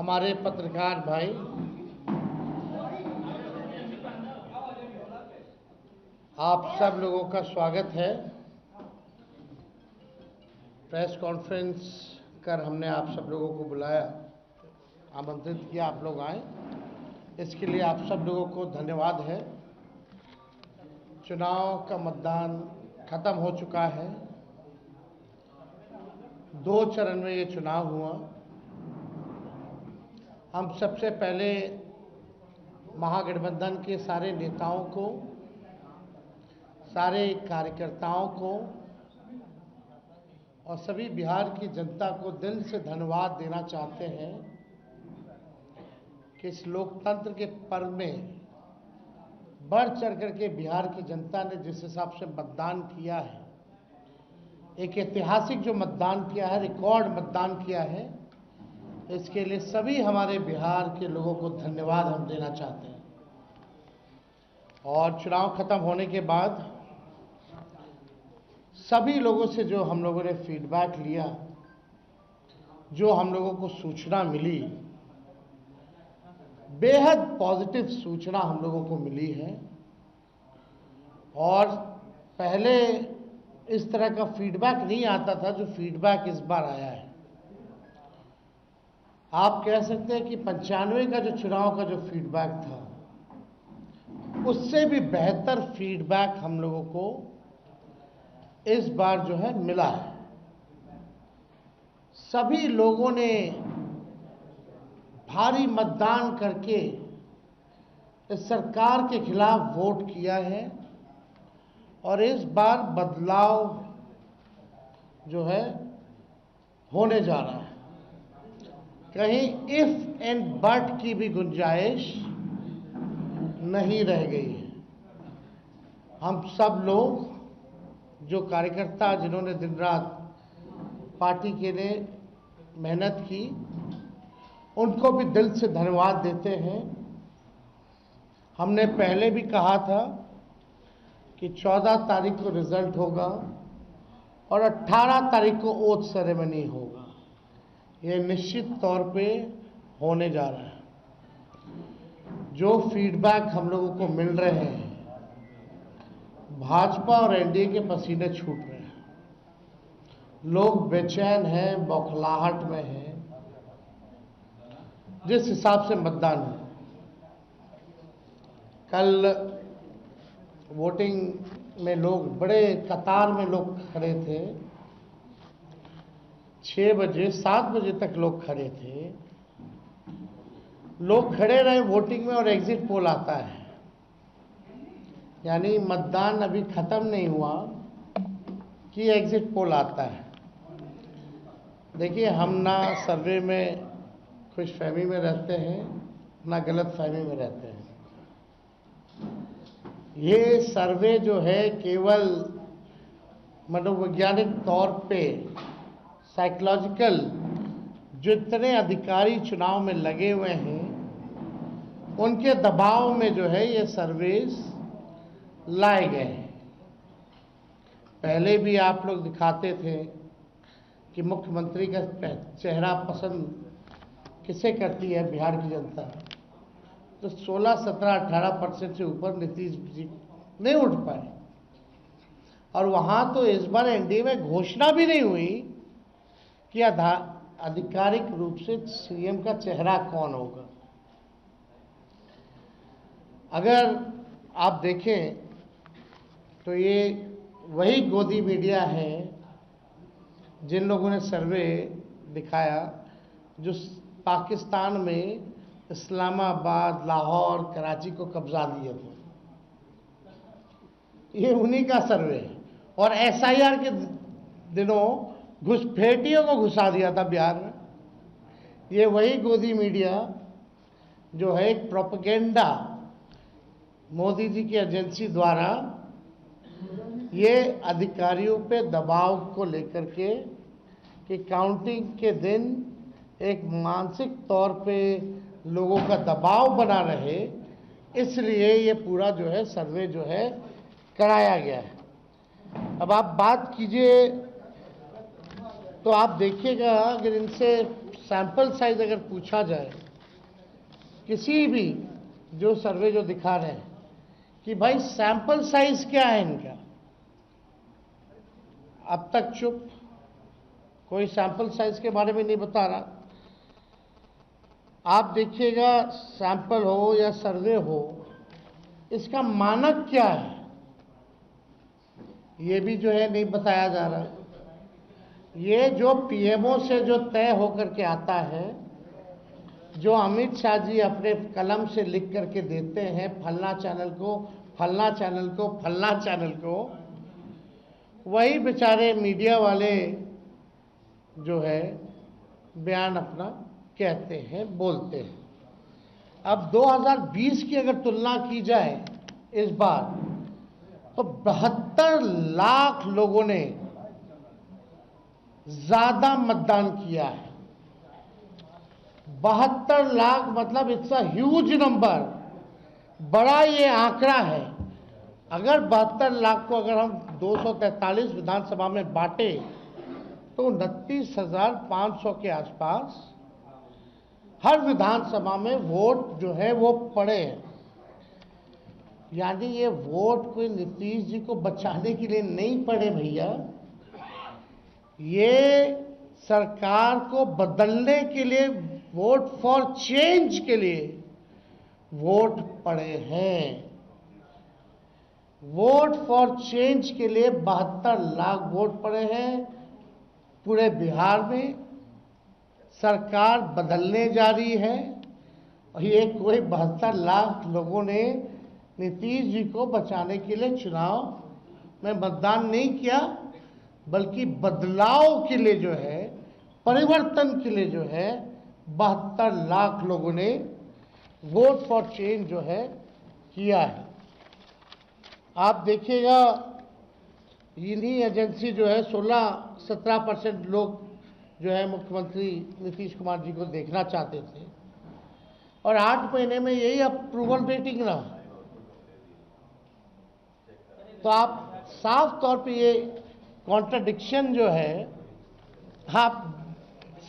हमारे पत्रकार भाई, आप सब लोगों का स्वागत है। प्रेस कॉन्फ्रेंस कर हमने आप सब लोगों को बुलाया, आमंत्रित किया, आप लोग आए, इसके लिए आप सब लोगों को धन्यवाद है। चुनाव का मतदान खत्म हो चुका है। 2 चरण में ये चुनाव हुआ। हम सबसे पहले महागठबंधन के सारे नेताओं को, सारे कार्यकर्ताओं को और सभी बिहार की जनता को दिल से धन्यवाद देना चाहते हैं कि इस लोकतंत्र के पर्व में बढ़ चढ़ करके बिहार की जनता ने जिस हिसाब से मतदान किया है, एक ऐतिहासिक जो मतदान किया है, रिकॉर्ड मतदान किया है, इसके लिए सभी हमारे बिहार के लोगों को धन्यवाद हम देना चाहते हैं। और चुनाव खत्म होने के बाद सभी लोगों से जो हम लोगों ने फीडबैक लिया, जो हम लोगों को सूचना मिली, बेहद पॉजिटिव सूचना हम लोगों को मिली है। और पहले इस तरह का फीडबैक नहीं आता था जो फीडबैक इस बार आया है। आप कह सकते हैं कि 95 का जो चुनाव का जो फीडबैक था, उससे भी बेहतर फीडबैक हम लोगों को इस बार जो है मिला है। सभी लोगों ने भारी मतदान करके इस सरकार के खिलाफ वोट किया है और इस बार बदलाव जो है होने जा रहा है। कहीं इफ एंड बट की भी गुंजाइश नहीं रह गई है। हम सब लोग जो कार्यकर्ता, जिन्होंने दिन रात पार्टी के लिए मेहनत की, उनको भी दिल से धन्यवाद देते हैं। हमने पहले भी कहा था कि 14 तारीख को रिजल्ट होगा और 18 तारीख को ओथ सेरेमनी होगा। ये निश्चित तौर पे होने जा रहा है। जो फीडबैक हम लोगों को मिल रहे हैं, भाजपा और एनडीए के पसीने छूट रहे हैं। लोग बेचैन हैं, बौखलाहट में हैं। जिस हिसाब से मतदान है, कल वोटिंग में लोग बड़े कतार में लोग खड़े थे। 6 बजे 7 बजे तक लोग खड़े थे। लोग खड़े रहे वोटिंग में और एग्जिट पोल आता है, यानी मतदान अभी खत्म नहीं हुआ कि एग्जिट पोल आता है। देखिए, हम ना सर्वे में खुशफहमी में रहते हैं, ना गलत फहमी में रहते हैं। ये सर्वे जो है केवल मनोवैज्ञानिक तौर पे, साइकोलॉजिकल, जितने अधिकारी चुनाव में लगे हुए हैं उनके दबाव में जो है ये सर्वेस लाए गए हैं। पहले भी आप लोग दिखाते थे कि मुख्यमंत्री का चेहरा पसंद किसे करती है बिहार की जनता, तो 16, 17, 18% से ऊपर नीतीश जी नहीं उठ पाए। और वहां तो इस बार एनडीए में घोषणा भी नहीं हुई कि आधिकारिक रूप से सीएम का चेहरा कौन होगा। अगर आप देखें तो ये वही गोदी मीडिया है जिन लोगों ने सर्वे दिखाया, जो पाकिस्तान में इस्लामाबाद, लाहौर, कराची को कब्जा लिए थे। ये उन्हीं का सर्वे है। और एसआईआर के दिनों घुसपैठियों को घुसा दिया था बिहार में। ये वही गोदी मीडिया जो है एक प्रोपेगेंडा मोदी जी की एजेंसी द्वारा ये अधिकारियों पे दबाव को लेकर के कि काउंटिंग के दिन एक मानसिक तौर पे लोगों का दबाव बना रहे, इसलिए ये पूरा जो है सर्वे जो है कराया गया है। अब आप बात कीजिए तो आप देखिएगा, अगर इनसे सैंपल साइज अगर पूछा जाए, किसी भी जो सर्वे जो दिखा रहे हैं कि भाई सैंपल साइज क्या है इनका, अब तक चुप, कोई सैंपल साइज के बारे में नहीं बता रहा। आप देखिएगा, सैंपल हो या सर्वे हो, इसका मानक क्या है ये भी जो है नहीं बताया जा रहा। ये जो पीएमओ से जो तय होकर के आता है, जो अमित शाह जी अपने कलम से लिख करके देते हैं, फलना चैनल को, फलना चैनल को, फलना चैनल को, वही बेचारे मीडिया वाले जो है बयान अपना कहते हैं, बोलते हैं। अब 2020 की अगर तुलना की जाए इस बार, तो 72 लाख लोगों ने ज्यादा मतदान किया है। 72 लाख मतलब इट्स अ ह्यूज नंबर, बड़ा ये आंकड़ा है। अगर 72 लाख को अगर हम 243 विधानसभा में बांटे तो 29,500 के आसपास हर विधानसभा में वोट जो है वो पड़े हैं। यानी ये वोट कोई नीतीश जी को बचाने के लिए नहीं पड़े भैया, ये सरकार को बदलने के लिए, वोट फॉर चेंज के लिए वोट पड़े हैं। वोट फॉर चेंज के लिए 72 लाख वोट पड़े हैं पूरे बिहार में। सरकार बदलने जा रही है और ये कोई 72 लाख लोगों ने नीतीश जी को बचाने के लिए चुनाव में मतदान नहीं किया, बल्कि बदलाव के लिए जो है, परिवर्तन के लिए जो है 72 लाख लोगों ने वोट फॉर चेंज जो है किया है। आप देखिएगा, इन्हीं एजेंसी जो है 16-17% लोग जो है मुख्यमंत्री नीतीश कुमार जी को देखना चाहते थे, और 8 महीने में यही अप्रूवल रेटिंग रहा। तो आप साफ तौर पे ये कॉन्ट्रडिक्शन जो है आप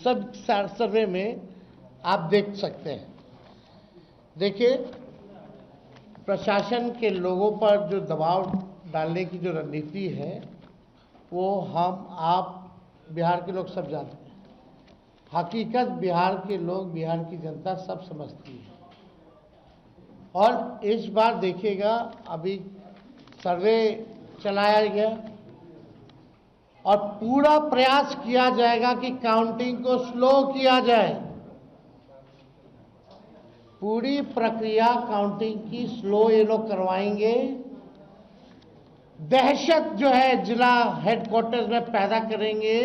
सब सर्वे में आप देख सकते हैं। देखिए, प्रशासन के लोगों पर जो दबाव डालने की जो रणनीति है, वो हम आप बिहार के लोग सब जानते हैं। हकीकत बिहार के लोग, बिहार की जनता सब समझती है। और इस बार देखिएगा, अभी सर्वे चलाया गया और पूरा प्रयास किया जाएगा कि काउंटिंग को स्लो किया जाए। पूरी प्रक्रिया काउंटिंग की स्लो ये लोग करवाएंगे। दहशत जो है जिला हेडक्वार्टर्स में पैदा करेंगे।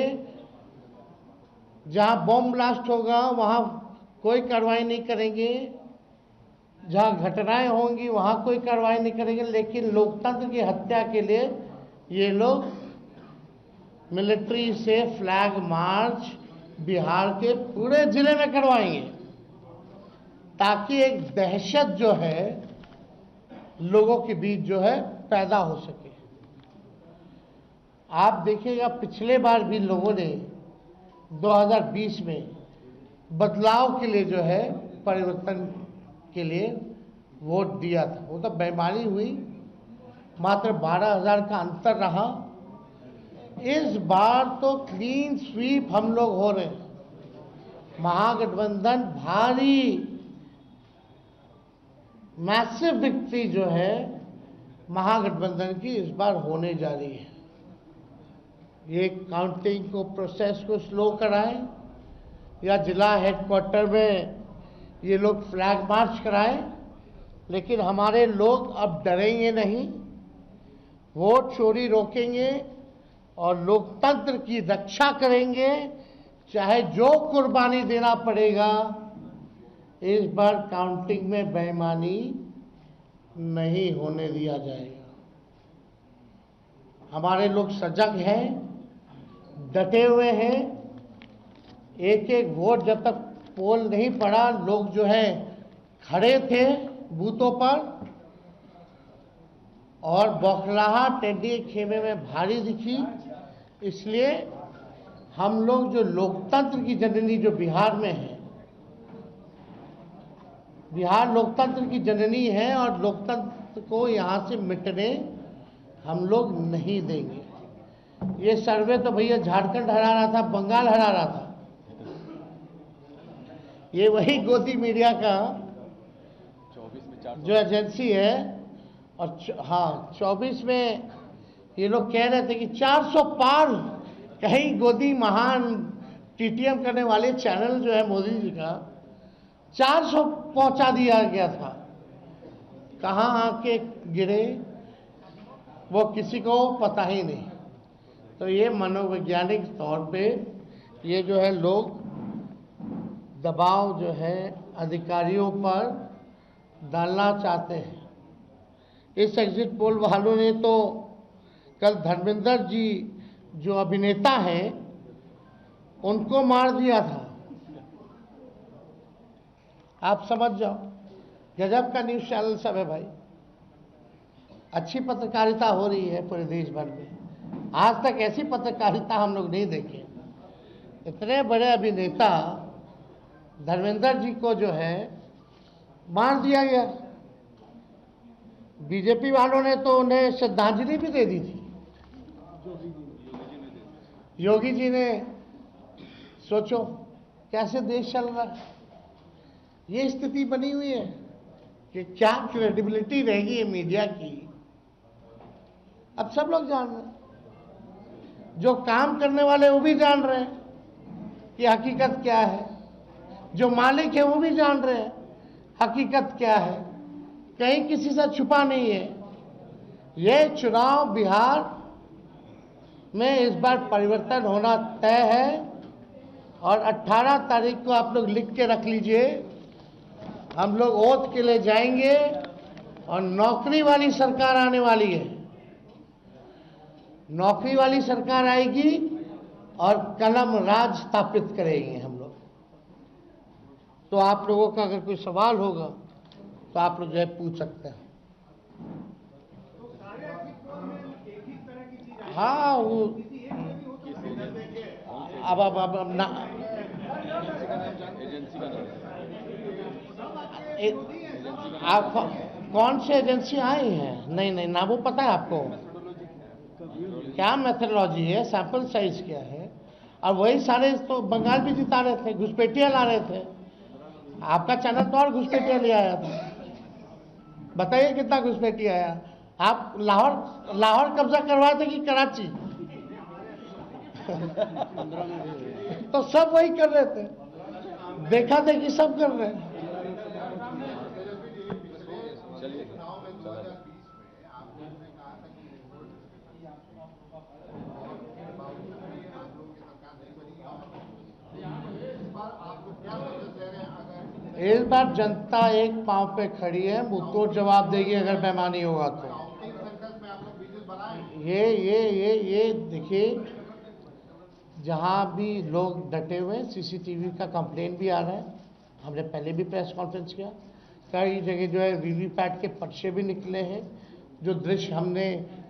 जहां बॉम्ब ब्लास्ट होगा वहां कोई कार्रवाई नहीं करेंगे, जहां घटनाएं होंगी वहां कोई कार्रवाई नहीं करेंगे। लेकिन लोकतंत्र की हत्या के लिए ये लोग मिलिट्री से फ्लैग मार्च बिहार के पूरे जिले में करवाएंगे, ताकि एक दहशत जो है लोगों के बीच जो है पैदा हो सके। आप देखिएगा, पिछले बार भी लोगों ने 2020 में बदलाव के लिए जो है, परिवर्तन के लिए वोट दिया था। वो तो बेईमानी हुई, मात्र 12,000 का अंतर रहा। इस बार तो क्लीन स्वीप हम लोग हो रहे हैं। महागठबंधन भारी मैसिव विक्ट्री जो है महागठबंधन की इस बार होने जा रही है। ये काउंटिंग को, प्रोसेस को स्लो कराएं, या जिला हेडक्वार्टर में ये लोग फ्लैग मार्च कराएं, लेकिन हमारे लोग अब डरेंगे नहीं, वोट चोरी रोकेंगे और लोकतंत्र की रक्षा करेंगे, चाहे जो कुर्बानी देना पड़ेगा। इस बार काउंटिंग में बेईमानी नहीं होने दिया जाएगा। हमारे लोग सजग हैं, डटे हुए हैं। एक एक वोट जब तक पोल नहीं पड़ा, लोग जो है खड़े थे बूथों पर, और बौखलाहट टेढ़ी खेमे में भारी दिखी। इसलिए हम लोग जो लोकतंत्र की जननी जो बिहार में है, बिहार लोकतंत्र की जननी है और लोकतंत्र को यहाँ से मिटने हम लोग नहीं देंगे। ये सर्वे तो भैया झारखंड हरा रहा था, बंगाल हरा रहा था। ये वही गोदी मीडिया का जो एजेंसी है, और हाँ 24 में ये लोग कह रहे थे कि 400 पार, कहीं गोदी महान टीटीएम करने वाले चैनल जो है मोदी जी का 400 पहुंचा दिया गया था। कहाँ आके गिरे वो किसी को पता ही नहीं। तो ये मनोवैज्ञानिक तौर पे ये जो है लोग दबाव जो है अधिकारियों पर डालना चाहते हैं। इस एग्जिट पोल वालों ने तो कल धर्मेंद्र जी जो अभिनेता हैं उनको मार दिया था। आप समझ जाओ, गजब का न्यूज़ चैनल सब है भाई। अच्छी पत्रकारिता हो रही है पूरे देश भर में। आज तक ऐसी पत्रकारिता हम लोग नहीं देखे। इतने बड़े अभिनेता धर्मेंद्र जी को जो है मार दिया गया। बीजेपी वालों ने तो उन्हें श्रद्धांजलि भी दे दी थी। योगी जी ने, सोचो कैसे देश चल रहा है। ये स्थिति बनी हुई है कि क्या क्रेडिबिलिटी रहेगी ये मीडिया की। अब सब लोग जान रहे हैं, जो काम करने वाले वो भी जान रहे हैं कि हकीकत क्या है, जो मालिक है वो भी जान रहे हैं हकीकत क्या है। कहीं किसी से छुपा नहीं है। ये चुनाव बिहार में इस बार परिवर्तन होना तय है और 18 तारीख को आप लोग लिख के रख लीजिए। हम लोग ओथ के लिए जाएंगे और नौकरी वाली सरकार आने वाली है। नौकरी वाली सरकार आएगी और कलम राज स्थापित करेंगे हम लोग। तो आप लोगों का अगर कोई सवाल होगा तो आप लोग जो है पूछ सकते हैं। हाँ वो अब ना आप कौन सी एजेंसी आई है? नहीं ना वो पता है आपको क्या मेथोडोलॉजी है, सैंपल साइज क्या है। और वही सारे तो बंगाल भी जिता रहे थे, घुसपैठिया ला रहे थे। आपका चैनल तो और घुसपैठिया ले आया था। बताइए कितना घुसपैठिया आया। आप लाहौर कब्जा करवाए थे कि कराची? तो सब वही कर रहे थे। देखा थे कि सब कर रहे हैं। इस बार जनता एक पांव पे खड़ी है, मुंहतोड़ जवाब देगी अगर बेईमानी होगा तो। ये देखिए, जहां भी लोग डटे हुए हैं, सीसीटीवी का कंप्लेंट भी आ रहा है। हमने पहले भी प्रेस कॉन्फ्रेंस किया। कई जगह जो है वीवीपैट के पर्चे भी निकले हैं, जो दृश्य हमने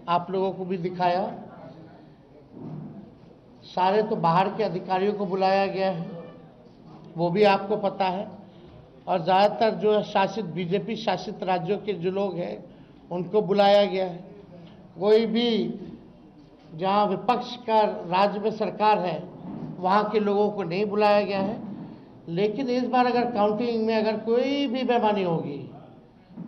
आप लोगों को भी दिखाया। सारे तो बाहर के अधिकारियों को बुलाया गया है, वो भी आपको पता है। और ज़्यादातर जो है शासित बीजेपी शासित राज्यों के जो लोग हैं उनको बुलाया गया है। कोई भी जहाँ विपक्ष का राज्य में सरकार है वहाँ के लोगों को नहीं बुलाया गया है। लेकिन इस बार अगर काउंटिंग में अगर कोई भी बेईमानी होगी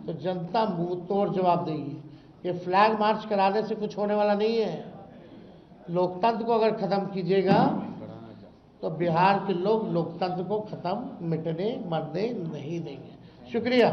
तो जनता मुंह तोड़ जवाब देगी। ये फ्लैग मार्च कराने से कुछ होने वाला नहीं है। लोकतंत्र को अगर खत्म कीजिएगा तो बिहार के लोग लोकतंत्र को खत्म मिटने मरने नहीं देंगे। शुक्रिया।